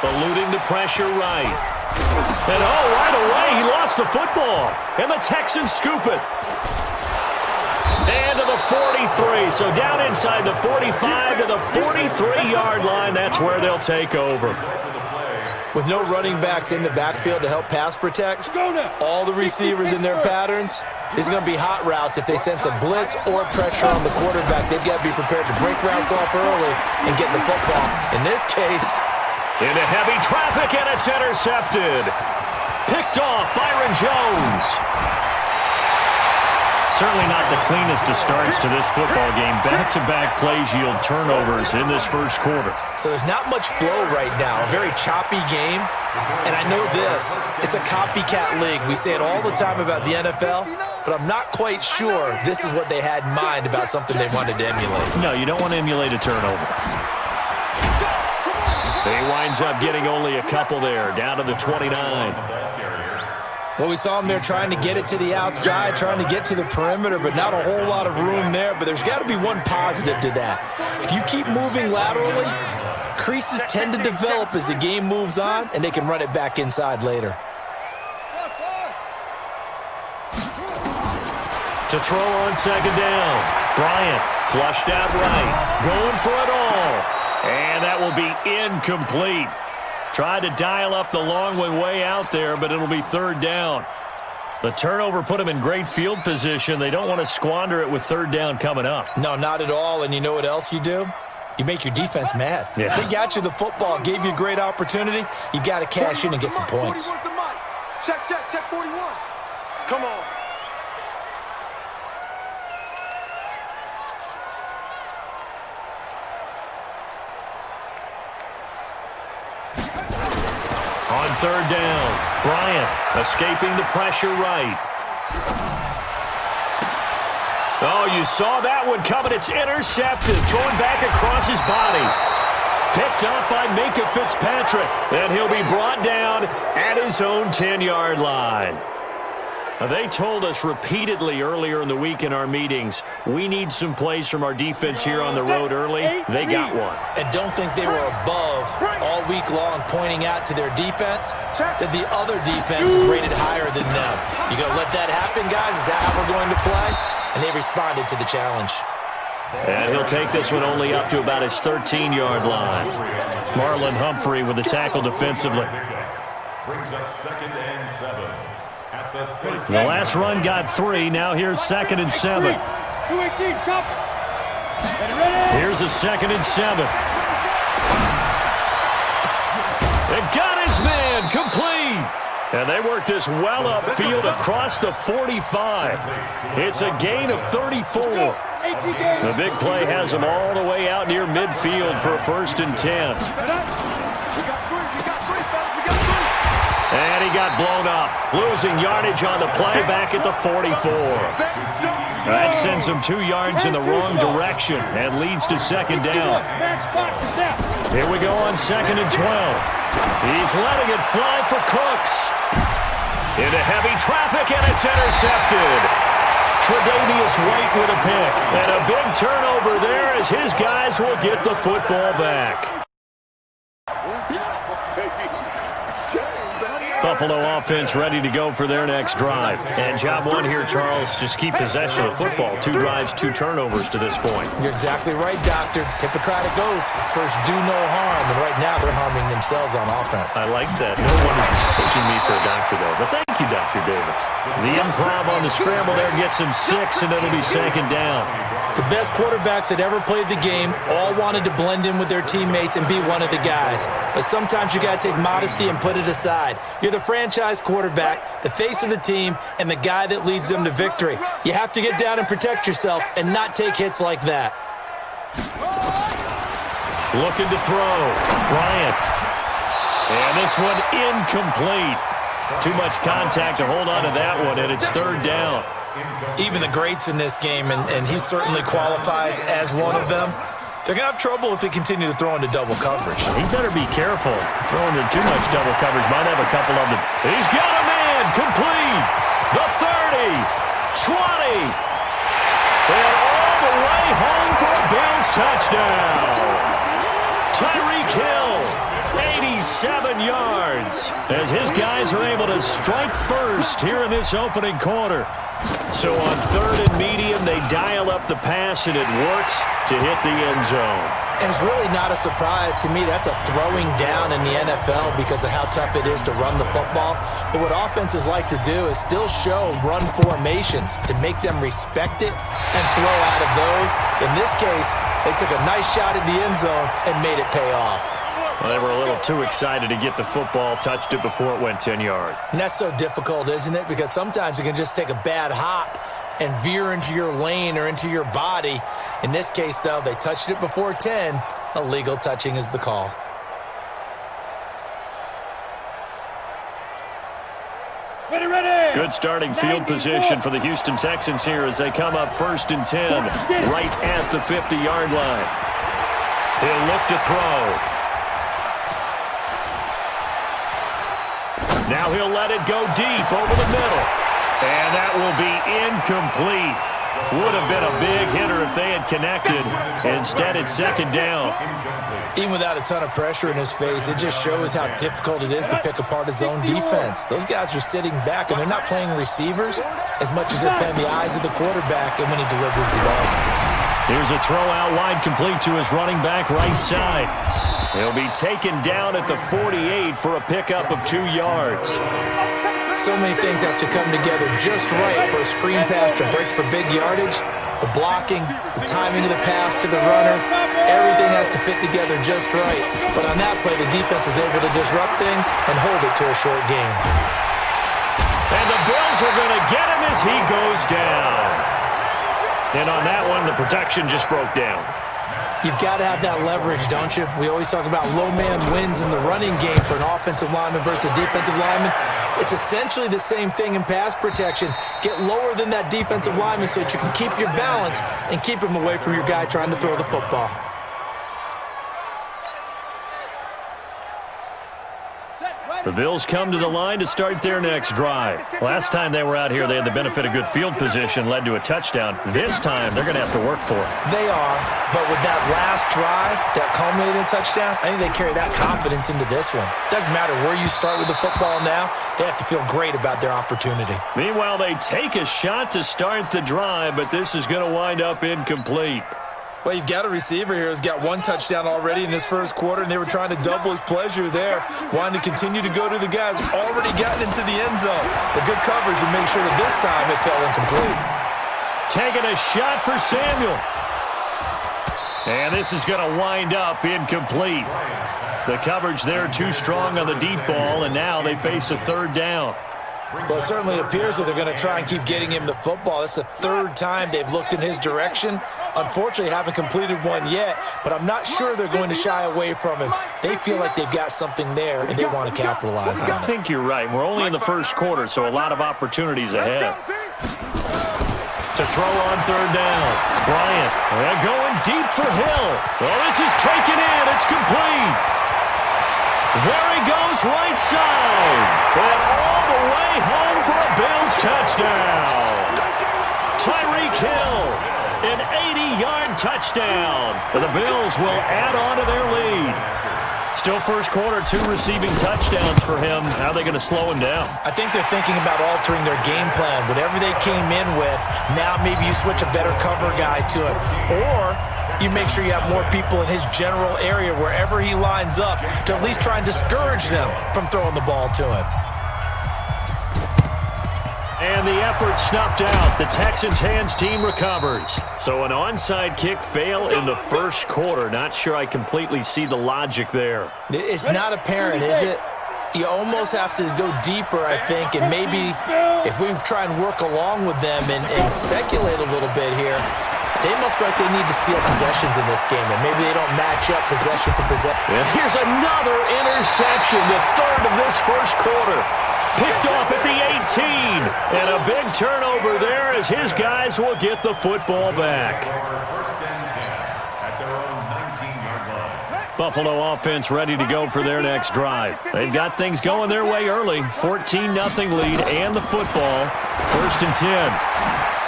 Eluding the pressure right. And right away, he lost the football. And the Texans scoop it. And to the 43. So down inside the 45 to the 43-yard line. That's where they'll take over. With no running backs in the backfield to help pass protect, all the receivers in their patterns, these are going to be hot routes. If they sense a blitz or pressure on the quarterback, they've got to be prepared to break routes off early and get the football. In this case, into heavy traffic, and it's intercepted. Picked off, Byron Jones. Certainly not the cleanest of starts to this football game. Back-to-back plays yield turnovers in this first quarter. So there's not much flow right now. A very choppy game. And I know this. It's a copycat league. We say it all the time about the NFL, but I'm not quite sure this is what they had in mind about something they wanted to emulate. No, you don't want to emulate a turnover. He winds up getting only a couple there, down to the 29. Well, we saw him there trying to get it to the outside, trying to get to the perimeter, but not a whole lot of room there. But there's got to be one positive to that. If you keep moving laterally, creases tend to develop as the game moves on, and they can run it back inside later. To throw on second down. Bryant flushed out right. Going for it all. And that will be incomplete. Tried to dial up the long one way out there, but it'll be third down. The turnover put them in great field position. They don't want to squander it with third down coming up. No, not at all. And you know what else you do? You make your defense mad. Yeah. They got you the football, gave you a great opportunity. You got to cash in and get some points. Check 41. Come on. On third down, Bryant escaping the pressure right. Oh, you saw that one coming. It's intercepted. Thrown back across his body. Picked up by Minkah Fitzpatrick. And he'll be brought down at his own 10-yard line. They told us repeatedly earlier in the week in our meetings, we need some plays from our defense here on the road early. They got one. And don't think they were above all week long pointing out to their defense that the other defense is rated higher than them. You going to let that happen, guys? Is that how we're going to play? And they responded to the challenge. And he'll take this one only up to about his 13-yard line. Marlon Humphrey with the tackle defensively. Brings up second and 7. The last run got 3. Now here's second and 7. Here's a second and 7. It got his man complete. And they work this well upfield across the 45. It's a gain of 34. The big play has them all the way out near midfield for a 1st and 10. And he got blown up, losing yardage on the play back at the 44. That sends him 2 yards in the wrong direction and leads to second down. Here we go on second and 12. He's letting it fly for Cooks. Into heavy traffic, and it's intercepted. Tre'Davious White with a pick. And a big turnover there as his guys will get the football back. Buffalo offense ready to go for their next drive. And job one here, Charles, just keep possession of the football. 2 drives, 2 turnovers to this point. You're exactly right, Doctor. Hippocratic oath. First, do no harm. And right now, they're harming themselves on offense. I like that. No one is mistaking me for a doctor, though. But thank you, Dr. Davis. The improv on the scramble there gets him 6, and it'll be second down. The best quarterbacks that ever played the game all wanted to blend in with their teammates and be one of the guys. But sometimes you got to take modesty and put it aside. You're the franchise quarterback, the face of the team, and the guy that leads them to victory. You have to get down and protect yourself and not take hits like that. Looking to throw. Bryant. And this one incomplete. Too much contact to hold on to that one, and it's third down. Even the greats in this game, and he certainly qualifies as one of them, they're going to have trouble if they continue to throw into double coverage. He better be careful. Throwing into too much double coverage might have a couple of them. He's got a man complete. The 30, 20, and all the way home for a Bills touchdown. Tyreek Hill, 57 yards as his guys are able to strike first here in this opening quarter. So on 3rd and medium, they dial up the pass, and it works to hit the end zone. And it's really not a surprise to me. That's a throwing down in the NFL because of how tough it is to run the football. But what offenses like to do is still show run formations to make them respect it and throw out of those. In this case, they took a nice shot at the end zone and made it pay off. Well, they were a little too excited to get the football, touched it before it went 10 yards. And that's so difficult, isn't it? Because sometimes you can just take a bad hop and veer into your lane or into your body. In this case, though, they touched it before 10. Illegal touching is the call. Ready. Good starting field position for the Houston Texans here as they come up 1st and 10, right at the 50-yard line. He'll look to throw. Now he'll let it go deep over the middle. And that will be incomplete. Would have been a big hitter if they had connected. Instead, it's 2nd down. Even without a ton of pressure in his face, it just shows how difficult it is to pick apart his own defense. Those guys are sitting back, and they're not playing receivers as much as they're playing the eyes of the quarterback and when he delivers the ball. Here's a throw out wide, complete to his running back right side. He'll be taken down at the 48 for a pickup of 2 yards. So many things have to come together just right for a screen pass to break for big yardage. The blocking, the timing of the pass to the runner, everything has to fit together just right. But on that play, the defense was able to disrupt things and hold it to a short game. And the Bills are going to get him as he goes down. And on that one, the protection just broke down. You've got to have that leverage, don't you? We always talk about low man wins in the running game for an offensive lineman versus a defensive lineman. It's essentially the same thing in pass protection. Get lower than that defensive lineman so that you can keep your balance and keep him away from your guy trying to throw the football. The Bills come to the line to start their next drive. Last time they were out here, they had the benefit of good field position, led to a touchdown. This time, they're going to have to work for it. They are, but with that last drive, that culminated in a touchdown, I think they carry that confidence into this one. Doesn't matter where you start with the football now, they have to feel great about their opportunity. Meanwhile, they take a shot to start the drive, but this is going to wind up incomplete. Well, you've got a receiver here who's got 1 touchdown already in this first quarter, and they were trying to double his pleasure there, wanting to continue to go to the guys already gotten into the end zone. The good coverage to make sure that this time it fell incomplete. Taking a shot for Samuel. And this is going to wind up incomplete. The coverage there too strong on the deep ball, and now they face a 3rd down. Well, it certainly appears that they're going to try and keep getting him the football. That's the 3rd time they've looked in his direction. Unfortunately, haven't completed one yet, but I'm not sure they're going to shy away from him. They feel like they've got something there, and they want to capitalize on it. I think you're right. We're only in the first quarter, so a lot of opportunities ahead. To throw on 3rd down. Bryant, they're going deep for Hill. Oh, this is taken in. It's complete. There he goes right side. And all the way home for a Bills touchdown. Tyreek Hill, an 80-yard touchdown. The Bills will add on to their lead. Still first quarter, 2 receiving touchdowns for him. How are they going to slow him down? I think they're thinking about altering their game plan. Whatever they came in with, now maybe you switch a better cover guy to it. Or you make sure you have more people in his general area wherever he lines up to at least try and discourage them from throwing the ball to him. And the effort snuffed out. The Texans' hands team recovers. So an onside kick fail in the first quarter. Not sure I completely see the logic there. It's not apparent, is it? You almost have to go deeper, I think, and maybe if we try and work along with them and speculate a little bit here, they must feel like they need to steal possessions in this game, and maybe they don't match up possession for possession. And here's another interception, the 3rd of this first quarter. Picked off at the 18, and a big turnover there as his guys will get the football back. Buffalo offense ready to go for their next drive. They've got things going their way early. 14-0 lead and the football. 1st and 10.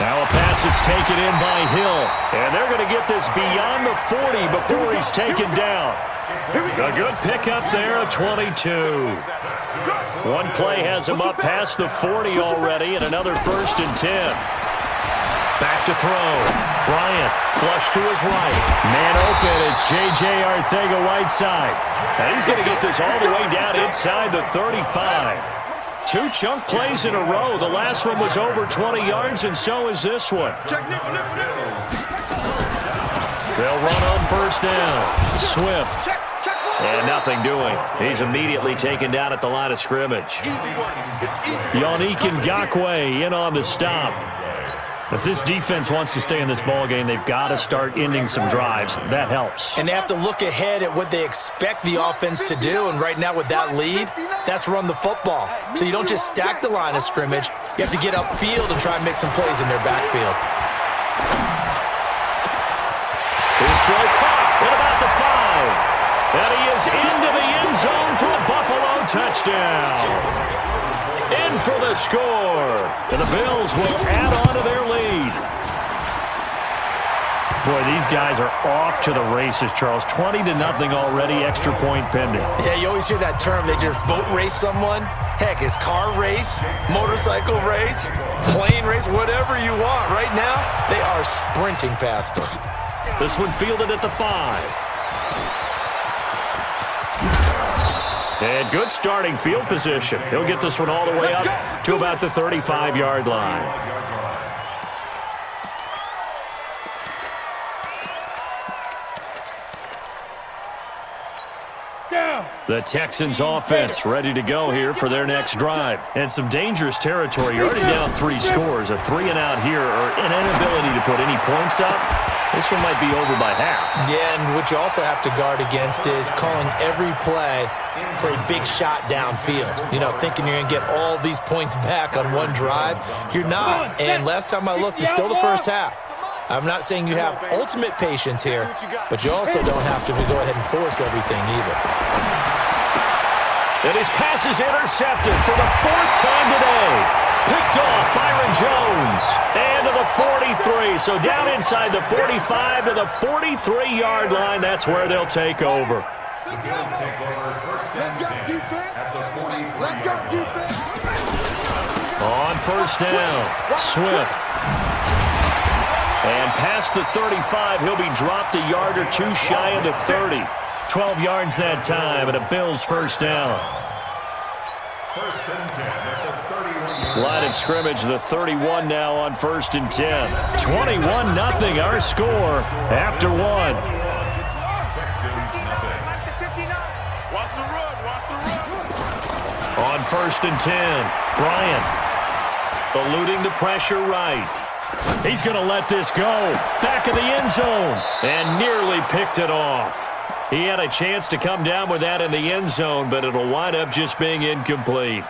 Now a pass that's taken in by Hill. And they're going to get this beyond the 40 before he's taken down. A good pickup there at 22. One play has him up past the 40 already, and another 1st and 10. Back to throw. Bryant, flush to his right. Man open, it's J.J. Arcega-Whiteside. And he's going to get this all the way down inside the 35. 2 chunk plays in a row. The last one was over 20 yards, and so is this one. They'll run on 1st down. Swift. And nothing doing. He's immediately taken down at the line of scrimmage. Yannick Ngakoue in on the stop. If this defense wants to stay in this ballgame, they've got to start ending some drives. That helps. And they have to look ahead at what they expect the offense to do. And right now with that lead, that's run the football. So you don't just stack the line of scrimmage. You have to get upfield and try and make some plays in their backfield. His throw caught at about the 5. And he is into the end zone for a Buffalo touchdown. In for the score. And the Bills will add on to their lead. Boy, these guys are off to the races, Charles. 20-0 already, extra point pending. Yeah, you always hear that term. They just boat race someone. Heck, it's car race, motorcycle race, plane race, whatever you want. Right now, they are sprinting past them. This one fielded at the 5. And good starting field position. He'll get this one all the way up to about the 35-yard line. The Texans offense ready to go here for their next drive. And some dangerous territory. You're already down 3 scores. A 3-and-out here or an inability to put any points up. This one might be over by half. Yeah, and what you also have to guard against is calling every play for a big shot downfield. You know, thinking you're going to get all these points back on one drive. You're not. And last time I looked, it's still the first half. I'm not saying you have ultimate patience here, but you also don't have to go ahead and force everything either. And his pass is intercepted for the 4th time today. Picked off Byron Jones. And to the 43. So down inside the 45 to the 43-yard line. That's where they'll take over. Let's go, defense. Let's go, defense. On 1st down, Swift. And past the 35, he'll be dropped a yard or 2 shy of the 30. 12 yards that time, and a Bills 1st down. 1st and 10 at the 31. Line of scrimmage, the 31 now on 1st and 10. 21-0, our score after 1. Watch the run, watch the run. On 1st and 10, Bryant eluding the pressure right. He's going to let this go. Back of the end zone. And nearly picked it off. He had a chance to come down with that in the end zone, but it'll wind up just being incomplete.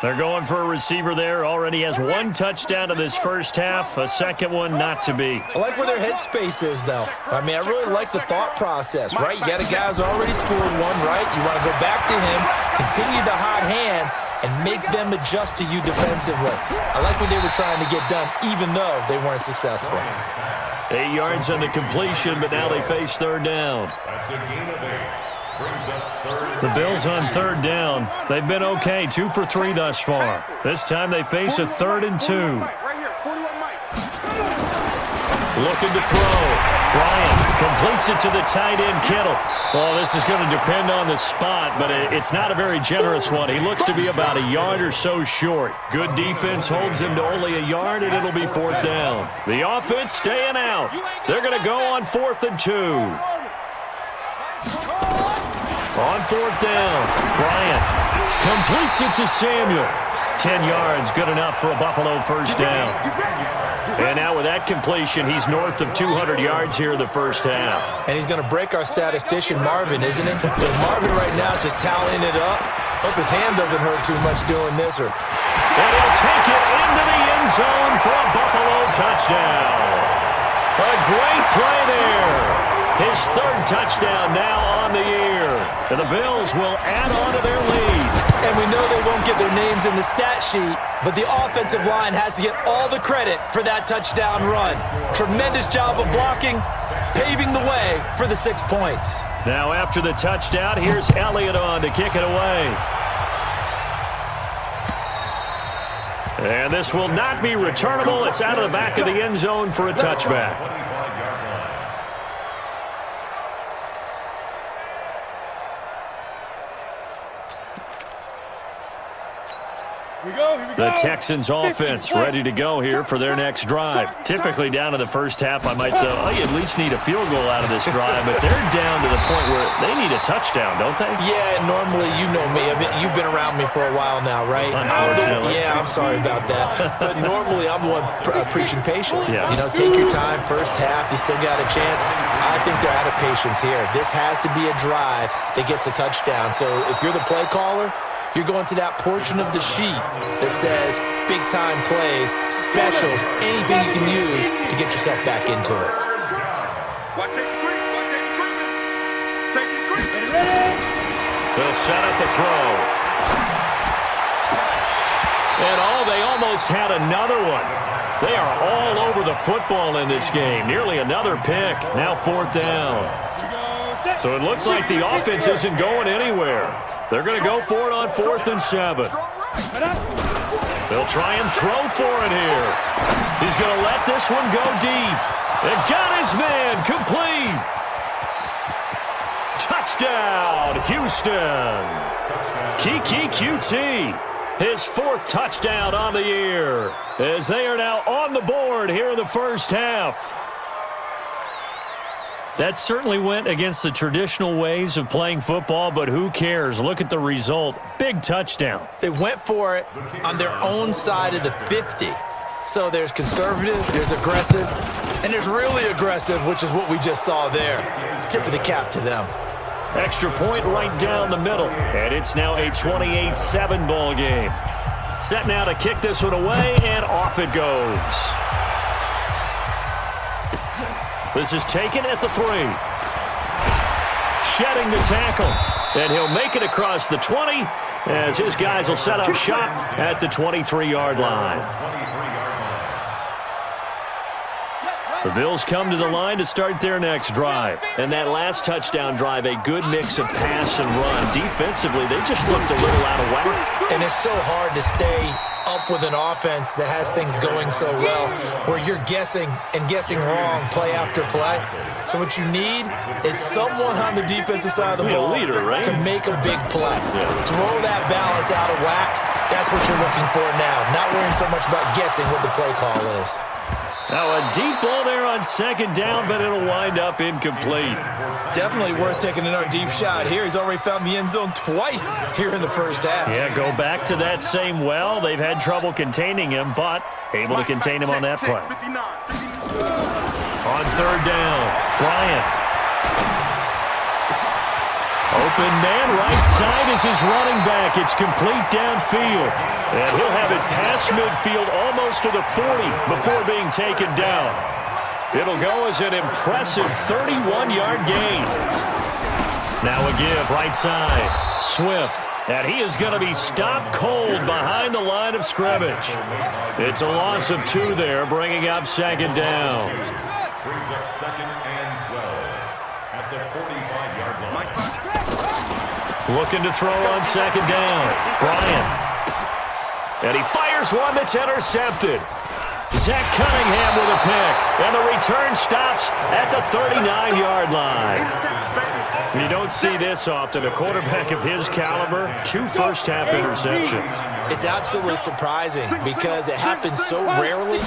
They're going for a receiver there. Already has 1 touchdown in this first half. A second one not to be. I like where their headspace is, though. I mean, I really like the thought process, right? You got a guy who's already scored 1, right? You want to go back to him, continue the hot hand, and make them adjust to you defensively. I like what they were trying to get done, even though they weren't successful. 8 yards on the completion, but now they face 3rd down. That's a gain of 8. Brings up 3rd. The Bills on 3rd down. They've been okay, 2 for 3 thus far. This time they face a 3rd and 2. Right here, 41 Mike. Looking to throw. Bryant completes it to the tight end, Kittle. Well, this is going to depend on the spot, but it's not a very generous one. He looks to be about a yard or so short. Good defense holds him to only a yard, and it'll be 4th down. The offense staying out. They're going to go on 4th and 2. On 4th down, Bryant completes it to Samuel. 10 yards, good enough for a Buffalo 1st down. And now with that completion, he's north of 200 yards here in the first half. And he's going to break our statistician, Marvin, isn't it? But Marvin right now is just tallying it up. Hope his hand doesn't hurt too much doing this. And he'll take it into the end zone for a Buffalo touchdown. A great play there. His third touchdown now on the year. And the Bills will add on to their lead. And we know they won't get their names in the stat sheet, but the offensive line has to get all the credit for that touchdown run. Tremendous job of blocking, paving the way for the 6 points. Now after the touchdown, here's Elliott on to kick it away. And this will not be returnable. It's out of the back of the end zone for a touchback. The Texans offense ready to go here for their next drive. Typically down to the first half, I might say, oh, you at least need a field goal out of this drive, but they're down to the point where they need a touchdown, don't they? Yeah, normally, you know me. I mean, you've been around me for a while now, right? Unfortunately. I'm sorry about that. But normally, I'm the one preaching patience. Yeah. You know, take your time, first half, you still got a chance. I think they're out of patience here. This has to be a drive that gets a touchdown. So if you're the play caller, you're going to that portion of the sheet that says big-time plays, specials, anything you can use to get yourself back into it. Watch safety screen. Watch safety screen. Safety screen. Ready? They'll set up the throw. And they almost had another one. They are all over the football in this game. Nearly another pick. Now 4th down. So it looks like the offense isn't going anywhere. They're going to go for it on 4th and 7. They'll try and throw for it here. He's going to let this one go deep. And got his man complete. Touchdown, Houston. Kiki QT, his 4th touchdown on the year, as they are now on the board here in the first half. That certainly went against the traditional ways of playing football, but who cares? Look at the result. Big touchdown. They went for it on their own side of the 50. So there's conservative, there's aggressive, and there's really aggressive, which is what we just saw there. Tip of the cap to them. Extra point right down the middle, and it's now a 28-7 ball game. Set now to kick this one away, and off it goes. This is taken at the 3. Shedding the tackle. And he'll make it across the 20 as his guys will set up shop at the 23-yard line. The Bills come to the line to start their next drive. And that last touchdown drive, a good mix of pass and run. Defensively, they just looked a little out of whack. And it's so hard to stay up with an offense that has things going so well, where you're guessing and guessing wrong play after play. So what you need is someone on the defensive side of the ball leader, right? to make a big play. Throw that balance out of whack. That's what you're looking for now. Not worrying so much about guessing what the play call is. Now a deep ball there on 2nd down, but it'll wind up incomplete. Definitely worth taking another deep shot here. He's already found the end zone twice here in the first half. Yeah, go back to that same well. They've had trouble containing him, but able to contain him on that play. On 3rd down, Bryant. Open man right side is his running back. It's complete downfield. And he'll have it past midfield almost to the 40 before being taken down. It'll go as an impressive 31-yard gain. Now a give right side. Swift. And he is going to be stopped cold behind the line of scrimmage. It's a loss of 2 there, bringing up 2nd down. Brings up 2nd and 12 at the 45-yard line. Looking to throw on 2nd down. Bryant. And he fires one that's intercepted. Zach Cunningham with a pick. And the return stops at the 39-yard line. You don't see this often. A quarterback of his caliber, 2 first-half interceptions. It's absolutely surprising because it happens so rarely.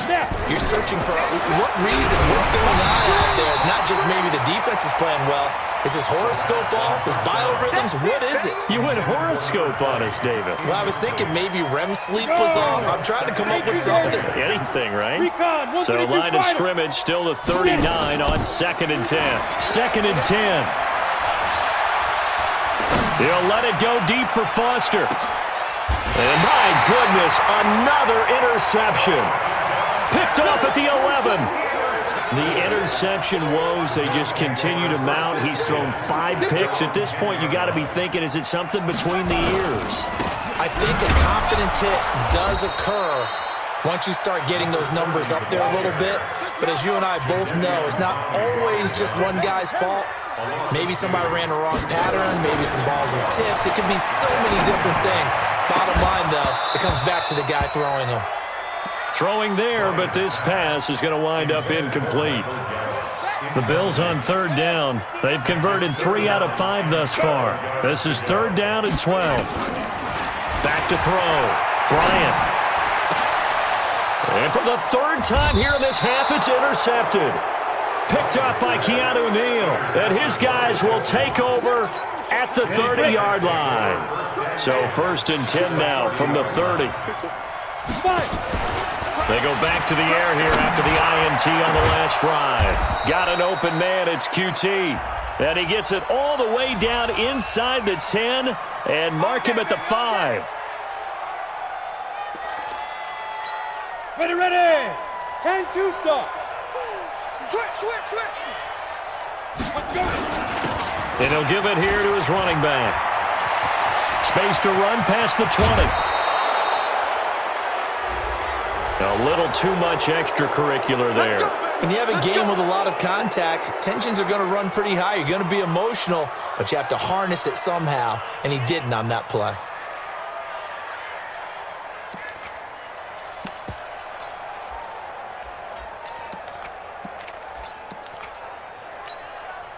You're searching for what reason, what's going on out there. It's not just maybe the defense is playing well. Is his horoscope off? Is biorhythms? What is it? You went horoscope on us, David. Well, I was thinking maybe REM sleep was off. I'm trying to come up with something. Anything, right? So line of scrimmage still the 39 on 2nd and 10. 2nd and 10. He'll let it go deep for Foster. And my goodness, another interception. Picked off at the 11. The interception woes, they just continue to mount. He's thrown 5 picks. At this point, you got to be thinking, is it something between the ears? I think a confidence hit does occur once you start getting those numbers up there a little bit. But as you and I both know, it's not always just one guy's fault. Maybe somebody ran the wrong pattern. Maybe some balls were tipped. It could be so many different things. Bottom line, though, it comes back to the guy throwing them. Throwing there, but this pass is going to wind up incomplete. The Bills on 3rd down. They've converted 3 out of 5 thus far. This is 3rd down and 12. Back to throw. Bryant. And for the 3rd time here in this half, it's intercepted. Picked up by Keanu Neal. And his guys will take over at the 30-yard line. So 1st and 10 now from the 30. They go back to the air here after the INT on the last drive. Got an open man, it's QT. And he gets it all the way down inside the 10 and mark him at the 5. Ready. 10-2 stop. Switch. And he'll give it here to his running back. Space to run past the 20. A little too much extracurricular there. When you have a game with a lot of contact, tensions are going to run pretty high. You're going to be emotional, but you have to harness it somehow, and he didn't on that play.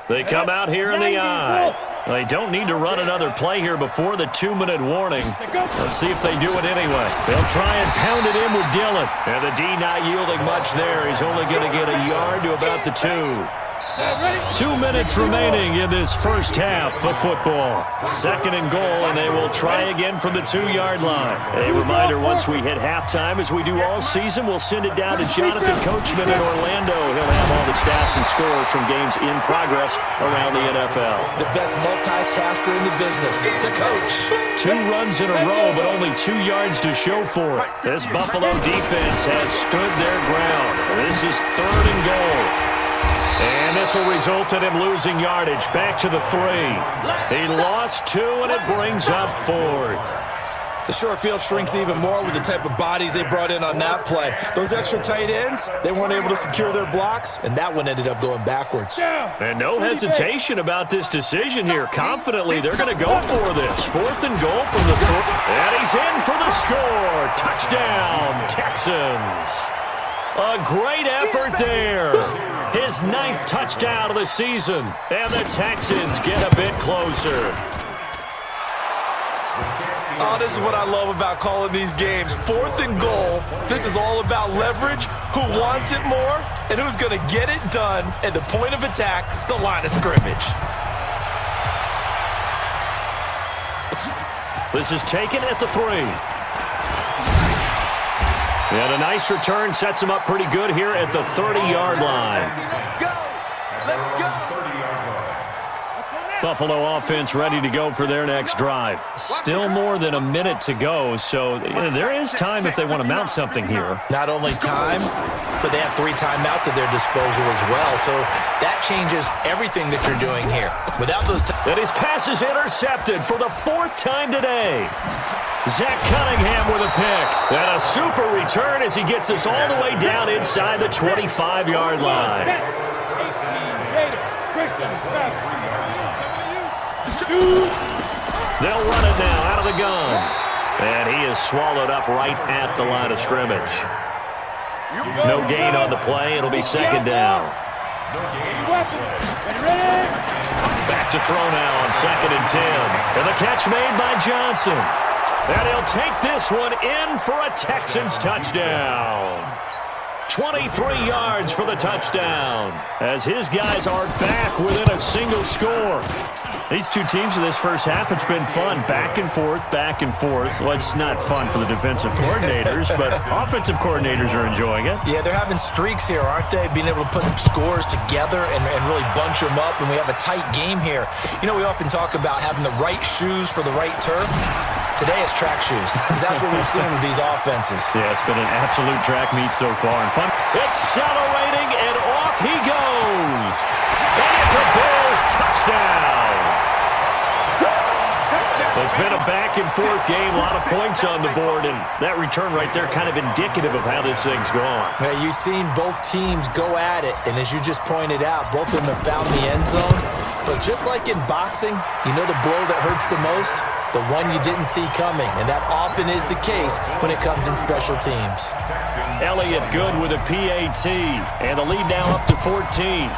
They come out here in the eye. They don't need to run another play here before the 2-minute warning. Let's see if they do it anyway. They'll try and pound it in with Dillon. And the D not yielding much there. He's only going to get a yard to about the 2. 2 minutes remaining in this first half of football. 2nd and goal, and they will try again from the 2-yard line. A reminder, once we hit halftime, as we do all season, we'll send it down to Jonathan Coachman in Orlando. He'll have all the stats and scores from games in progress around the NFL. The best multitasker in the business, the coach. 2 runs in a row, but only 2 yards to show for it. This Buffalo defense has stood their ground. This is 3rd and goal. And this will result in him losing yardage. Back to the 3. He lost 2, and it brings up 4th. The short field shrinks even more with the type of bodies they brought in on that play. Those extra tight ends, they weren't able to secure their blocks, and that one ended up going backwards. And no hesitation about this decision here. Confidently, they're going to go for this. 4th and goal from the 4. And he's in for the score. Touchdown, Texans. A great effort there. His 9th touchdown of the season. And the Texans get a bit closer. Oh, this is what I love about calling these games. 4th and goal. This is all about leverage, who wants it more, and who's going to get it done at the point of attack, the line of scrimmage. This is taken at the 3. And a nice return sets him up pretty good here at the 30-yard line. Let's go. Buffalo offense ready to go for their next drive. Still more than a minute to go, so there is time if they want to mount something here. Not only time, but they have 3 timeouts at their disposal as well, so that changes everything that you're doing here. Without those and his pass is intercepted for the 4th time today. Zach Cunningham with a pick. And a super return as he gets us all the way down inside the 25-yard line. They'll run it now out of the gun. And he is swallowed up right at the line of scrimmage. No gain on the play. It'll be 2nd down. Back to throw now on 2nd and 10. And the catch made by Johnson. And he'll take this one in for a Texans touchdown. 23 yards for the touchdown as his guys are back within a single score. These 2 teams in this first half, it's been fun. Back and forth, back and forth. Well, it's not fun for the defensive coordinators, but offensive coordinators are enjoying it. Yeah, they're having streaks here, aren't they? Being able to put scores together and really bunch them up, and we have a tight game here. You know, we often talk about having the right shoes for the right turf. Today it's track shoes, because that's what we've seen with these offenses. Yeah, it's been an absolute track meet so far. And fun. Accelerating, and off he goes. And it's a Bills touchdown. It's been a back-and-forth game, a lot of points on the board, and that return right there kind of indicative of how this thing's gone. Yeah, you've seen both teams go at it, and as you just pointed out, both of them have found the end zone. But just like in boxing, you know the blow that hurts the most? The one you didn't see coming, and that often is the case when it comes in special teams. Elliott good with a PAT, and the lead now up to 14.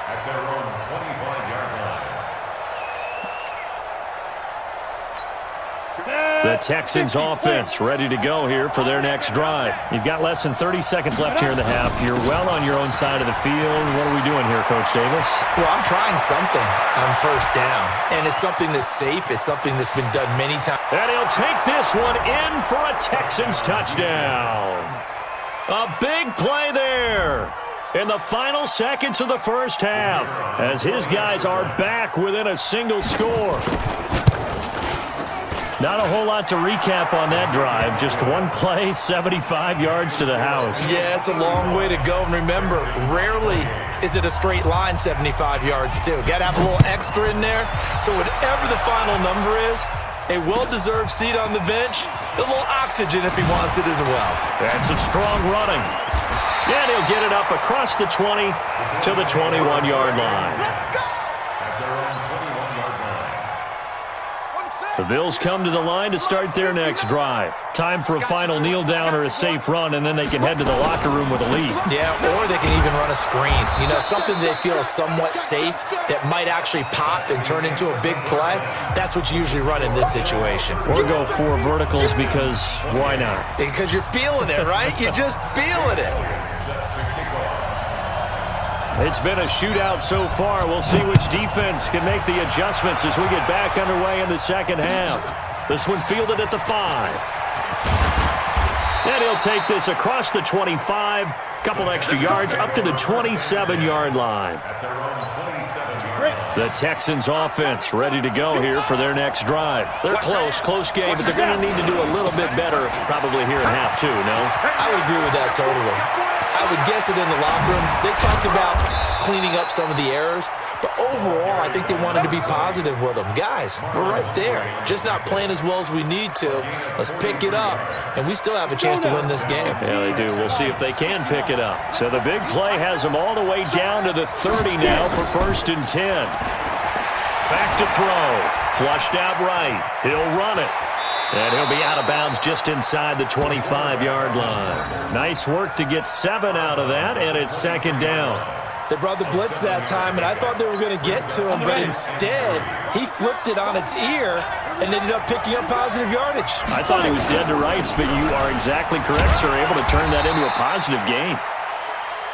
At their own 25-yard line. The Texans offense ready to go here for their next drive. You've got less than 30 seconds left here in the half. You're well on your own side of the field. What are we doing here, Coach Davis? Well, I'm trying something on first down, and it's something that's safe. It's something that's been done many times. And he'll take this one in for a Texans touchdown. A big play there in the final seconds of the first half, as his guys are back within a single score. Not a whole lot to recap on that drive. Just one play, 75 yards to the house. Yeah, it's a long way to go. And remember, rarely is it a straight line 75 yards, too. Got to have a little extra in there. So whatever the final number is, a well-deserved seat on the bench, a little oxygen if he wants it as well. That's some strong running. And he'll get it up across the 20 to the 21-yard line. The Bills come to the line to start their next drive. Time for a final kneel down or a safe run, and then they can head to the locker room with a lead. Yeah, or they can even run a screen. You know, something they feel is somewhat safe that might actually pop and turn into a big play. That's what you usually run in this situation. Or go for verticals because why not? Because you're feeling it, right? You're just feeling it. It's been a shootout so far. We'll see which defense can make the adjustments as we get back underway in the second half. This one fielded at the 5. And he'll take this across the 25, couple extra yards, up to the 27-yard line. The Texans offense ready to go here for their next drive. They're close game, but they're going to need to do a little bit better probably here in half two, no? I would agree with that totally. I would guess it in the locker room. They talked about cleaning up some of the errors, but overall, I think they wanted to be positive with them. Guys, we're right there. Just not playing as well as we need to. Let's pick it up, and we still have a chance to win this game. Yeah, they do. We'll see if they can pick it up. So the big play has them all the way down to the 30 now for 1st and 10. Back to throw. Flushed out right. He'll run it. And he'll be out of bounds just inside the 25-yard line. Nice work to get 7 out of that, and it's 2nd down. They brought the blitz that time, and I thought they were going to get to him, but instead, he flipped it on its ear and ended up picking up positive yardage. I thought he was dead to rights, but you are exactly correct, sir. Able to turn that into a positive gain.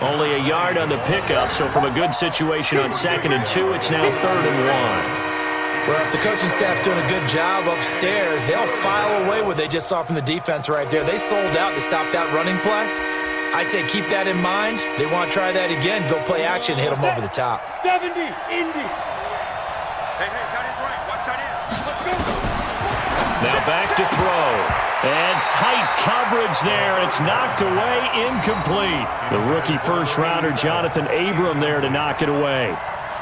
Only a yard on the pickup, so from a good situation on 2nd and 2, it's now 3rd and 1. Well, if the coaching staff's doing a good job upstairs, they'll file away what they just saw from the defense right there. They sold out to stop that running play. I'd say keep that in mind. They want to try that again. Go play action, hit them over the top. 70, Indy. Hey, tight end's right. Watch tight end. Let's go. Now back to throw. And tight coverage there. It's knocked away, incomplete. The rookie first-rounder, Jonathan Abram, there to knock it away.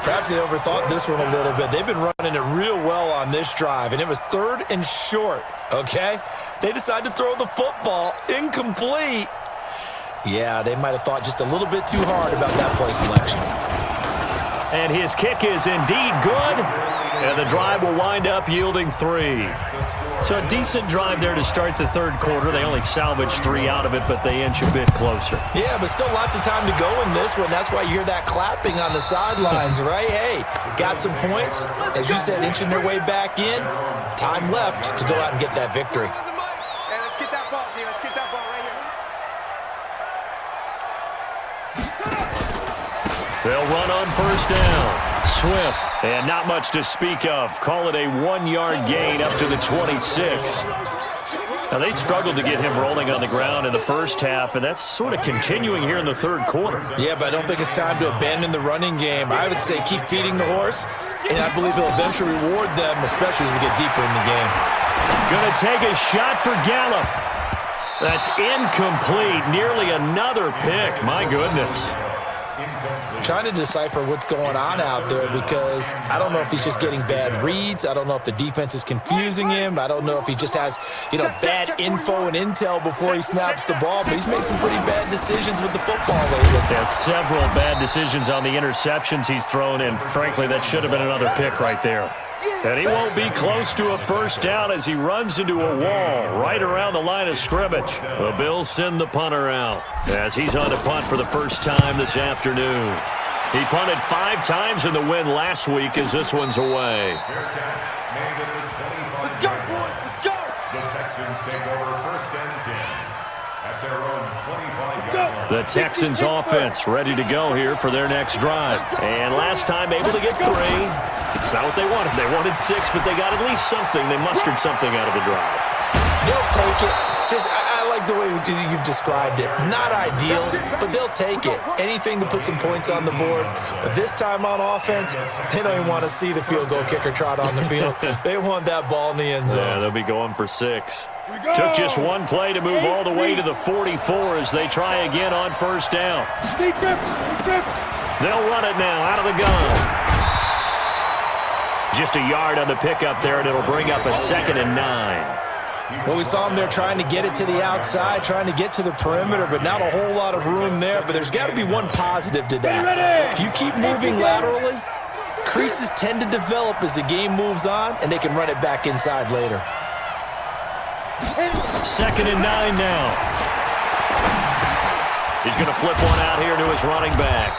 Perhaps they overthought this one a little bit. They've been running it real well on this drive, and it was 3rd and short, okay? They decided to throw the football incomplete. Yeah, they might have thought just a little bit too hard about that play selection. And his kick is indeed good, and the drive will wind up yielding 3. So a decent drive there to start the 3rd quarter. They only salvaged 3 out of it, but they inch a bit closer. Yeah, but still lots of time to go in this one. That's why you hear that clapping on the sidelines, right? Hey, got some points. As you said, inching their way back in. Time left to go out and get that victory. Hey, let's get that ball, D. Let's get that ball right here. They'll run on 1st down. Swift, and not much to speak of. Call it a 1-yard gain up to the 26. Now, they struggled to get him rolling on the ground in the first half, and that's sort of continuing here in the third quarter. Yeah, but I don't think it's time to abandon the running game. I would say keep feeding the horse, and I believe he'll eventually reward them, especially as we get deeper in the game. Going to take a shot for Gallup. That's incomplete. Nearly another pick. My goodness. Trying to decipher what's going on out there because I don't know if he's just getting bad reads. I don't know if the defense is confusing him. I don't know if he just has, bad info and intel before he snaps the ball. But he's made some pretty bad decisions with the football lately. Yeah, several bad decisions on the interceptions he's thrown, and frankly, that should have been another pick right there. And he won't be close to a first down as he runs into a wall right around the line of scrimmage. The Bills send the punter out as he's on to punt for the first time this afternoon. He punted 5 times in the win last week as this one's away. Let's go, boys. Let's go. The Texans take over first and 10 at their own 25-yard line. The Texans offense ready to go here for their next drive. And last time able to get 3. It's not what they wanted. They wanted 6, but they got at least something. They mustered something out of the drive. They'll take it. I like the way you've described it. Not ideal, but they'll take it. Anything to put some points on the board. But this time on offense, they don't even want to see the field goal kicker trot on the field. They want that ball in the end zone. Yeah, they'll be going for 6. Took just one play to move all the way to the 44 as they try again on first down. They'll run it now out of the gun. Just a yard on the pickup there, and it'll bring up a 2nd and 9. Well, we saw him there trying to get it to the outside, trying to get to the perimeter, but not a whole lot of room there. But there's got to be one positive to that. If you keep moving laterally, creases tend to develop as the game moves on, and they can run it back inside later. 2nd and 9 now. He's going to flip one out here to his running back.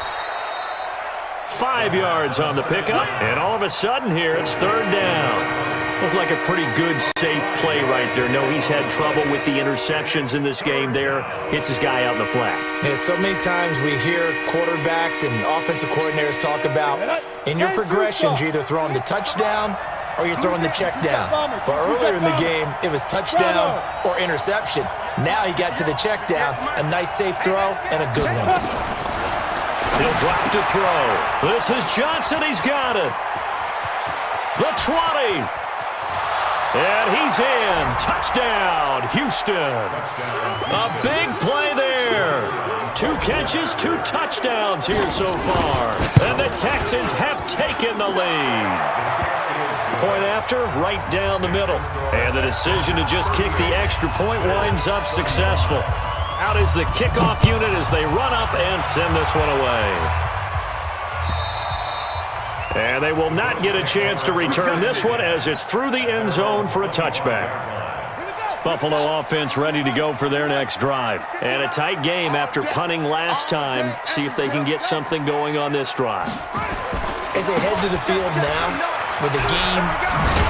5 yards on the pickup, and all of a sudden here it's 3rd down. Looked like a pretty good, safe play right there. No, he's had trouble with the interceptions in this game there. Hits his guy out in the flat. Yeah, so many times we hear quarterbacks and offensive coordinators talk about in your progressions, you're either throwing the touchdown or you're throwing the check down. But earlier in the game, it was touchdown or interception. Now he got to the check down, a nice safe throw and a good one. He'll drop to throw. This is Johnson. He's got it. The 20. And he's in. Touchdown, Houston. A big play there. 2 catches, 2 touchdowns here so far. And the Texans have taken the lead. Point after, right down the middle. And the decision to just kick the extra point winds up successful. Out is the kickoff unit as they run up and send this one away. And they will not get a chance to return this one as it's through the end zone for a touchback. Buffalo offense ready to go for their next drive. And a tight game after punting last time. See if they can get something going on this drive. As they head to the field now, with the game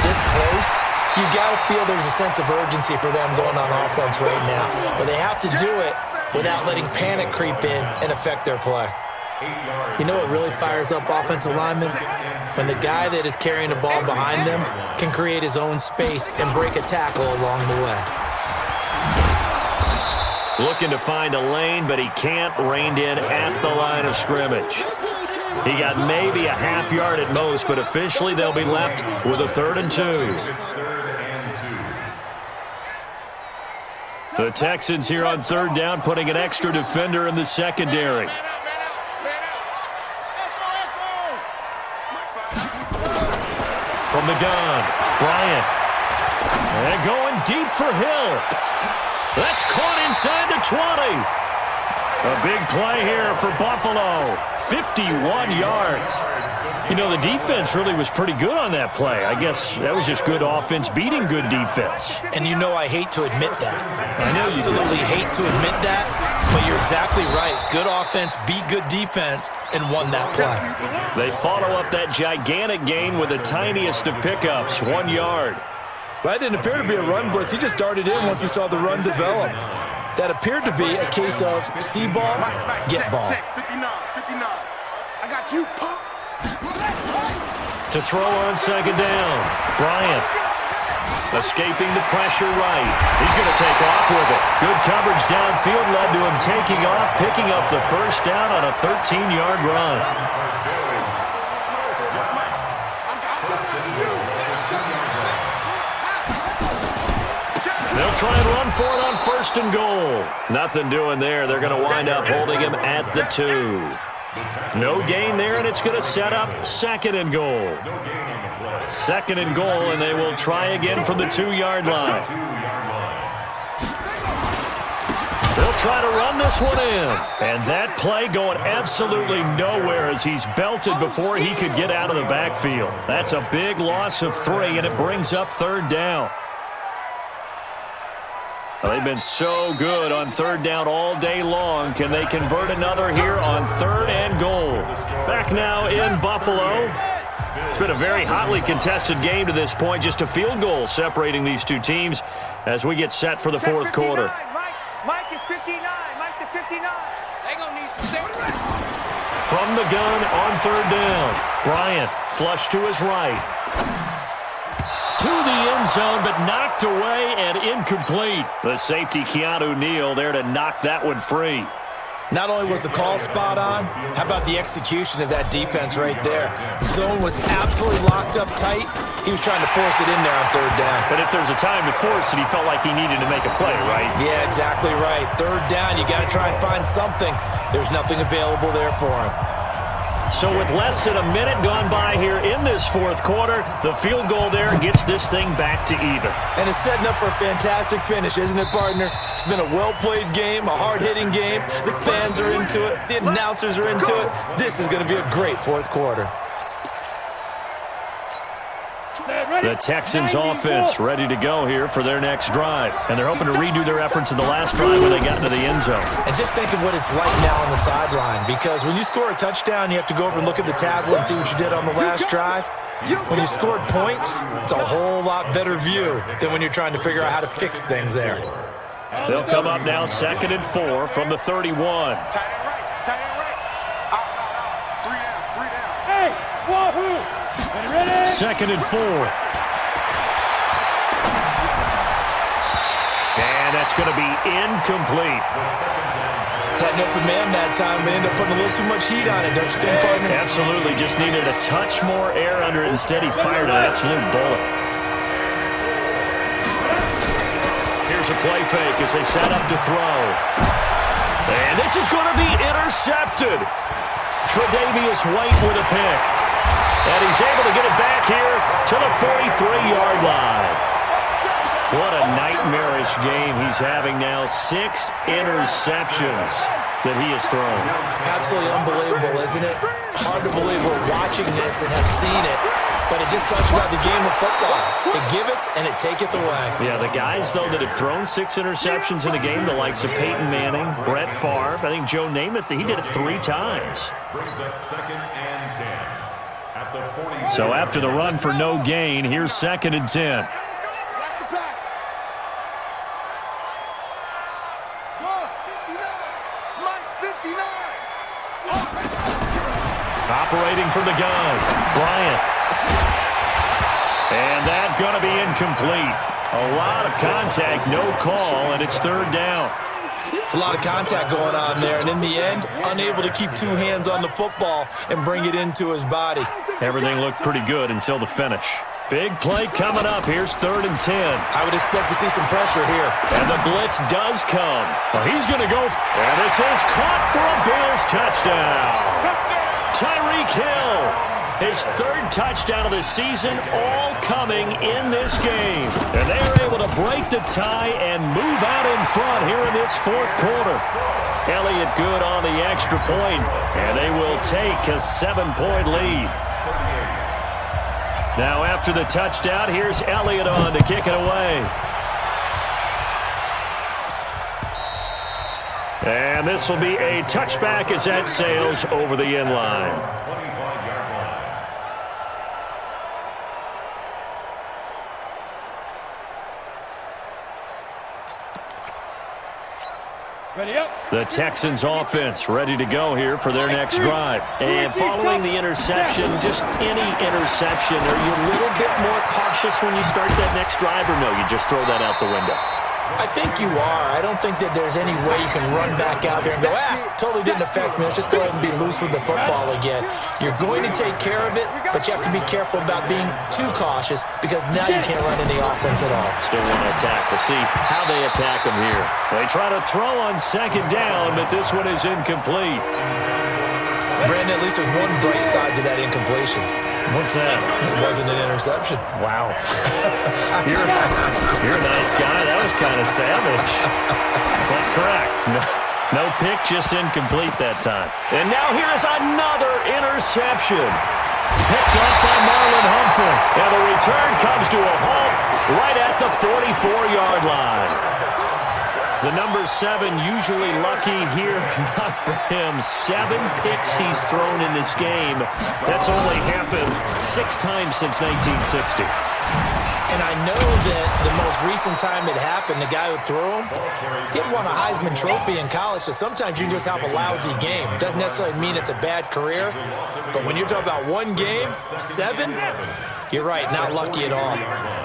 this close, you got to feel there's a sense of urgency for them going on offense right now. But they have to do it without letting panic creep in and affect their play. You know what really fires up offensive linemen? When the guy that is carrying the ball behind them can create his own space and break a tackle along the way. Looking to find a lane, but he can't. Reined in at the line of scrimmage. He got maybe a half yard at most, but officially they'll be left with a 3rd and 2. The Texans here on 3rd down, putting an extra defender in the secondary. From the gun, Bryant. And going deep for Hill. That's caught inside the 20. A big play here for Buffalo. 51 yards. You know, the defense really was pretty good on that play. I guess that was just good offense beating good defense. And you know I hate to admit that. I know you absolutely hate to admit that, but you're exactly right. Good offense beat good defense and won that play. They follow up that gigantic gain with the tiniest of pickups, 1 yard. That didn't appear to be a run blitz. He just darted in once he saw the run develop. That appeared to be a case of see ball, get ball. 59. I got you, pop. To throw on 2nd down, Bryant. Escaping the pressure right. He's going to take off with it. Good coverage downfield led to him taking off, picking up the first down on a 13-yard run. They'll try and run for it on first and goal. Nothing doing there. They're going to wind up holding him at the 2. No gain there, and it's going to set up second and goal. Second and goal, and they will try again from the 2-yard line. They'll try to run this one in. And that play going absolutely nowhere as he's belted before he could get out of the backfield. That's a big loss of 3, and it brings up third down. Well, they've been so good on third down all day long. Can they convert another here on third and goal? Back now in Buffalo. It's been a very hotly contested game to this point. Just a field goal separating these two teams as we get set for the fourth quarter. Mike is 59. Mike to 59. They gonna need some safety. From the gun on third down. Bryant flush to his right. To the end zone, but knocked away and incomplete. The safety, Keanu Neal, there to knock that one free. Not only was the call spot on, how about the execution of that defense right there? The zone was absolutely locked up tight. He was trying to force it in there on third down. But if there's a time to force it, he felt like he needed to make a play, right? Yeah, exactly right. Third down, you got to try and find something. There's nothing available there for him. So with less than a minute gone by here in this fourth quarter, the field goal there gets this thing back to even. And it's setting up for a fantastic finish, isn't it, partner? It's been a well-played game, a hard-hitting game. The fans are into it. The announcers are into it. This is going to be a great fourth quarter. The Texans offense ready to go here for their next drive. And they're hoping to redo their efforts in the last drive when they got into the end zone. And just think of what it's like now on the sideline. Because when you score a touchdown, you have to go over and look at the tablet and see what you did on the last drive. When you scored points, it's a whole lot better view than when you're trying to figure out how to fix things there. They'll come up now 2nd and 4 from the 31. Tight end right. Tight end right. Out. 3 down. 3 down. Hey, wahoo! Ready? 2nd and 4. And that's going to be incomplete. Had an open man that time, but ended up putting a little too much heat on it, don't you think, partner? Absolutely. Just needed a touch more air under it. Instead, he fired an absolute bullet. Here's a play fake as they set up to throw. And this is going to be intercepted. Tre'Davious White with a pick. And he's able to get it back here to the 43-yard line. What a nightmarish game he's having now. 6 interceptions that he has thrown. Absolutely unbelievable, isn't it? Hard to believe we're watching this and have seen it. But it just tells you about the game of football. It giveth and it taketh away. Yeah, the guys, though, that have thrown 6 interceptions in a game, the likes of Peyton Manning, Brett Favre, I think Joe Namath, he did it 3 times. Brings up 2nd and 10. At the 40. So after the run for no gain, here's 2nd and 10. Watch the pass. Mike 59. Operating from the gun, Bryant. And that's going to be incomplete. A lot of contact, no call, and it's third down. It's a lot of contact going on there, and in the end, unable to keep 2 hands on the football and bring it into his body. Everything looked pretty good until the finish. Big play coming up. Here's 3rd and 10. I would expect to see some pressure here. And the blitz does come. Well, he's going to go. And this is caught for a Bills touchdown. Tyreek Hill. His 3rd touchdown of the season, all coming in this game. And they are able to break the tie and move out in front here in this fourth quarter. Elliott good on the extra point, and they will take a 7-point lead. Now after the touchdown, here's Elliott on to kick it away. And this will be a touchback as that sails over the end line. The Texans offense ready to go here for their next drive. And following the interception, just any interception, are you a little bit more cautious when you start that next drive, or no, you just throw that out the window? I think you are. I don't think that there's any way you can run back out there and go, totally didn't affect me. Let's just go ahead and be loose with the football again. You're going to take care of it, but you have to be careful about being too cautious because now you can't run any offense at all. Still want to attack. We'll see how they attack them here. They try to throw on second down, but this one is incomplete. Brandon, at least there's one bright side to that incompletion. What's that? It wasn't an interception. Wow. You're a nice guy. That was kind of savage. But correct. No pick, just incomplete that time. And now here's another interception. Picked off by Marlon Humphrey. And the return comes to a halt right at the 44-yard line. The number 7 usually lucky here. Not for him. 7 picks he's thrown in this game. That's only happened 6 times since 1960. And I know that the most recent time it happened, the guy who threw him, he won a Heisman Trophy in college, so sometimes you just have a lousy game. Doesn't necessarily mean it's a bad career, but when you're talking about one game, 7, you're right, not lucky at all.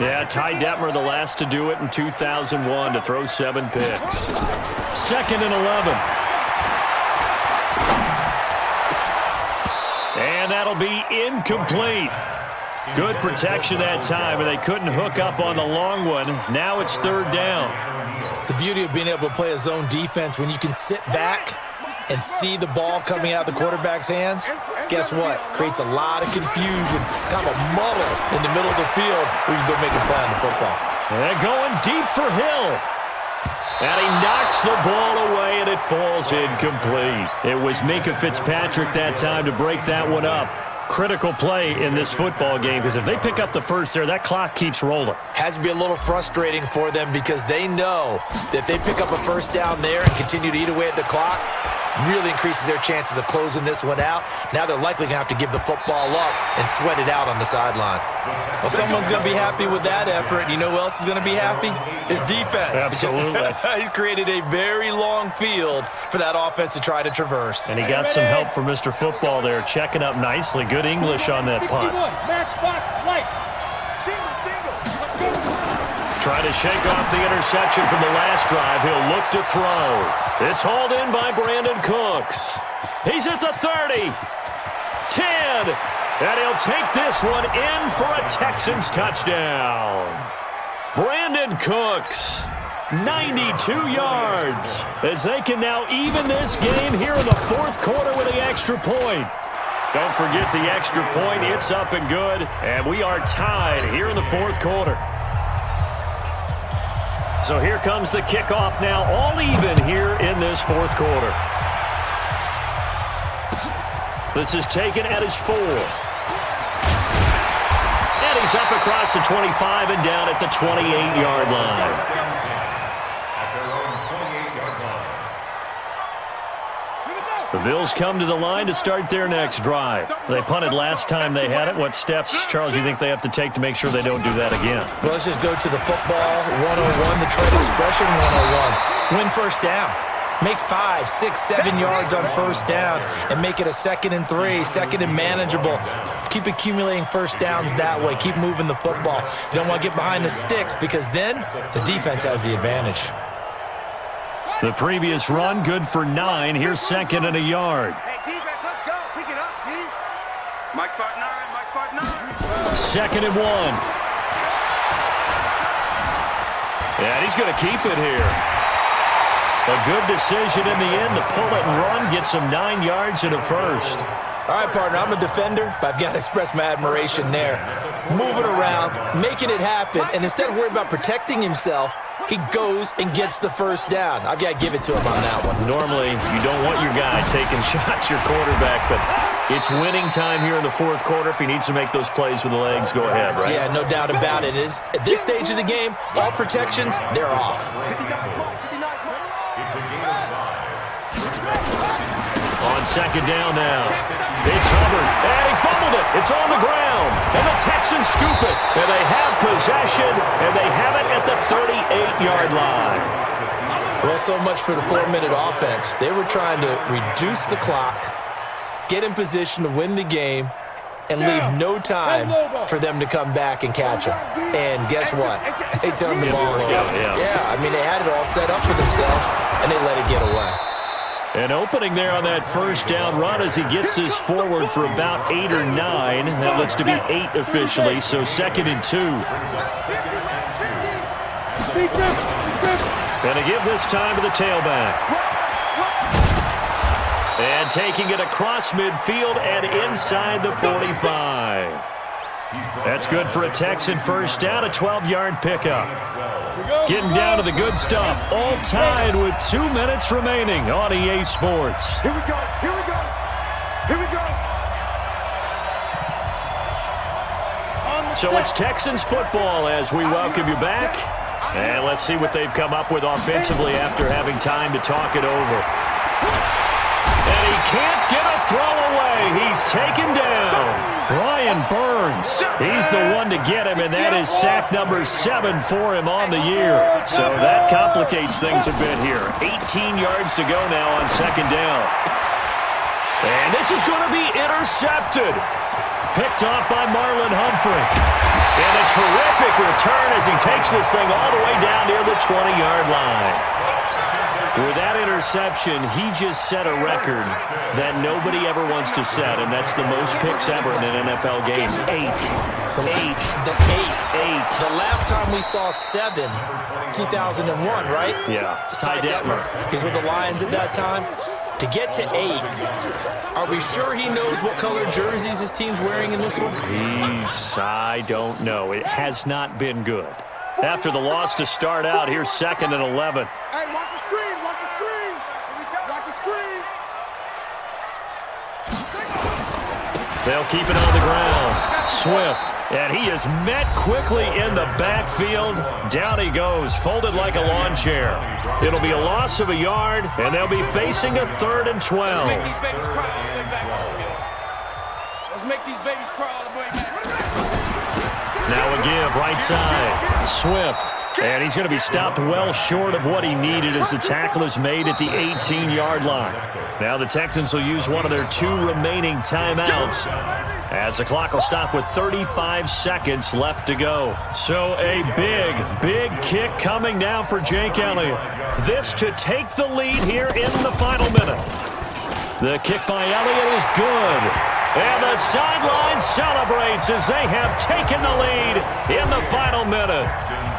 Yeah, Ty Detmer, the last to do it in 2001, to throw 7 picks. 2nd and 11. And that'll be incomplete. Good protection that time, and they couldn't hook up on the long one. Now it's 3rd down. The beauty of being able to play a zone defense when you can sit back and see the ball coming out of the quarterback's hands, guess what? Creates a lot of confusion, kind of a muddle in the middle of the field where you can go make a play on the football. They're going deep for Hill. And he knocks the ball away, and it falls incomplete. It was Minkah Fitzpatrick that time to break that one up. Critical play in this football game, because if they pick up the first there, that clock keeps rolling. Has to be a little frustrating for them because they know that if they pick up a first down there and continue to eat away at the clock, really increases their chances of closing this one out. Now they're likely going to have to give the football up and sweat it out on the sideline. Well, someone's going to be happy with that effort. You know who else is going to be happy? His defense. Absolutely. He's created a very long field for that offense to try to traverse. And he got some help from Mr. Football there, checking up nicely. Good English on that punt. Try to shake off the interception from the last drive. He'll look to throw. It's hauled in by Brandon Cooks. He's at the 30. 10. And he'll take this one in for a Texans touchdown. Brandon Cooks, 92 yards, as they can now even this game here in the 4th quarter with the extra point. Don't forget the extra point. It's up and good, and we are tied here in the 4th quarter. So here comes the kickoff now, all even here in this 4th quarter. This is taken at his 4. And he's up across the 25 and down at the 28-yard line. The Bills come to the line to start their next drive. They punted last time they had it. What steps, Charles, do you think they have to take to make sure they don't do that again? Well, let's just go to the football 101, the trade expression 101. Win first down. Make 5, 6, 7 yards on first down and make it a 2nd and 3, 2nd and manageable. Keep accumulating first downs that way. Keep moving the football. You don't want to get behind the sticks because then the defense has the advantage. The previous run, good for 9. Here's 2nd and a yard. Hey, defense, let's go. Pick it up, D. Mike spot 9, Mike spot 9. 2nd and 1. And he's going to keep it here. A good decision in the end to pull it and run, get some 9 yards and a first. All right, partner, I'm a defender, but I've got to express my admiration there. Moving around, making it happen, and instead of worrying about protecting himself, he goes and gets the first down. I've got to give it to him on that one. Normally, you don't want your guy taking shots, your quarterback, but it's winning time here in the 4th quarter. If he needs to make those plays with the legs, go ahead, right? Yeah, no doubt about it. At this stage of the game, all protections, they're off. On 2nd down now. It's Hubbard, and he fumbled it. It's on the ground, and the Texans scoop it. And they have possession, and they have it at the 38-yard line. Well, so much for the 4-minute offense. They were trying to reduce the clock, get in position to win the game, and leave no time for them to come back and catch them. And guess what? They turned the ball over. Yeah, I mean, they had it all set up for themselves, and they let it get away. An opening there on that first down run as he gets this forward for about 8 or 9. That looks to be 8 officially, so 2nd and 2. Going to give this time to the tailback. And taking it across midfield and inside the 45. That's good for a Texan first down, a 12-yard pickup. Getting down to the good stuff, all tied with 2 minutes remaining on EA Sports. Here we go, here we go, here we go. So it's Texans football as we welcome you back. And let's see what they've come up with offensively after having time to talk it over. And he can't get a throw away. He's taken down. Brian Burns, he's the one to get him, and that is sack number 7 for him on the year. So that complicates things a bit here. 18 yards to go now on 2nd down. And this is going to be intercepted. Picked off by Marlon Humphrey. And a terrific return as he takes this thing all the way down near the 20-yard line. With that interception, he just set a record that nobody ever wants to set, and that's the most picks ever in an NFL game. 8. The last time we saw 7, 2001, right? Yeah. Ty Detmer. He's with the Lions at that time. To get to 8, are we sure he knows what color jerseys his team's wearing in this one? I don't know. It has not been good. After the loss to start out, here's 2nd and 11. Hey, watch the screen, watch the screen. Watch the screen. They'll keep it on the ground. Swift. And he is met quickly in the backfield. Down he goes, folded like a lawn chair. It'll be a loss of a yard, and they'll be facing a 3rd and 12. Let's make these babies cry all the way back. Let's make these babies cry all the way back. Now a give, right side. Swift. And he's going to be stopped well short of what he needed as the tackle is made at the 18-yard line. Now the Texans will use one of their 2 remaining timeouts as the clock will stop with 35 seconds left to go. So a big kick coming now for Jake Elliott. This to take the lead here in the final minute. The kick by Elliott is good. And the sideline celebrates as they have taken the lead in the final minute.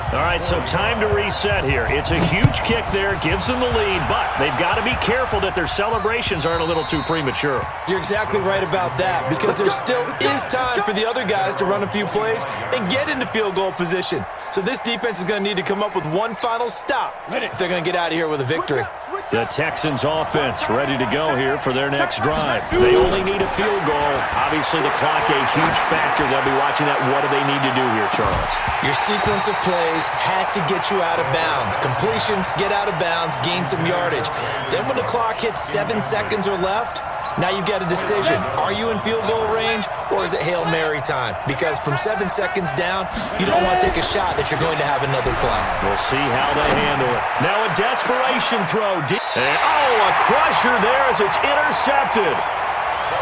All right, so time to reset here. It's a huge kick there, gives them the lead, but they've got to be careful that their celebrations aren't a little too premature. You're exactly right about that, because there still is time for the other guys to run a few plays and get into field goal position. So this defense is going to need to come up with one final stop if they're going to get out of here with a victory. The Texans offense ready to go here for their next drive. They only need a field goal. Obviously, the clock a huge factor. They'll be watching that. What do they need to do here, Charles? Your sequence of plays has to get you out of bounds. Completions, get out of bounds, gain some yardage. Then when the clock hits 7 seconds or left, now you've got a decision. Are you in field goal range, or is it Hail Mary time? Because from 7 seconds down, you don't want to take a shot that you're going to have another play. We'll see how they handle it. Now a desperation throw. And, a crusher there as it's intercepted.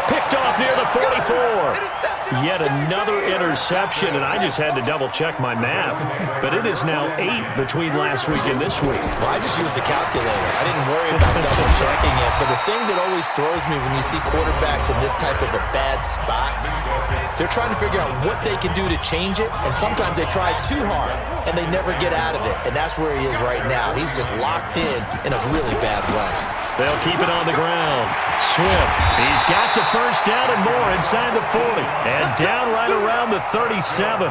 Picked off near the 44. Yet another interception, and I just had to double-check my math. But it is now 8 between last week and this week. Well, I just used a calculator. I didn't worry about double-checking it. But the thing that always throws me when you see quarterbacks in this type of a bad spot, they're trying to figure out what they can do to change it, and sometimes they try too hard, and they never get out of it. And that's where he is right now. He's just locked in a really bad run. They'll keep it on the ground. Swift, he's got the first down and more inside the 40. And down right around the 37.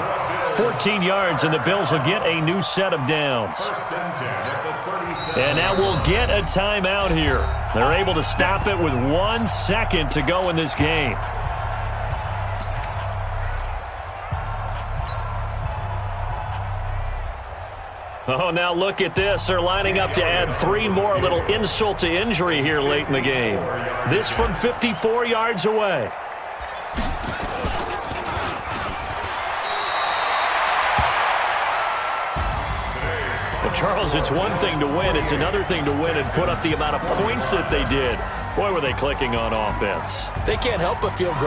14 yards, and the Bills will get a new set of downs. And now we'll get a timeout here. They're able to stop it with 1 second to go in this game. Oh, now look at this. They're lining up to add 3 more, a little insult to injury here late in the game. This from 54 yards away. Well, Charles, it's one thing to win. It's another thing to win and put up the amount of points that they did. Boy, were they clicking on offense. They can't help but feel great.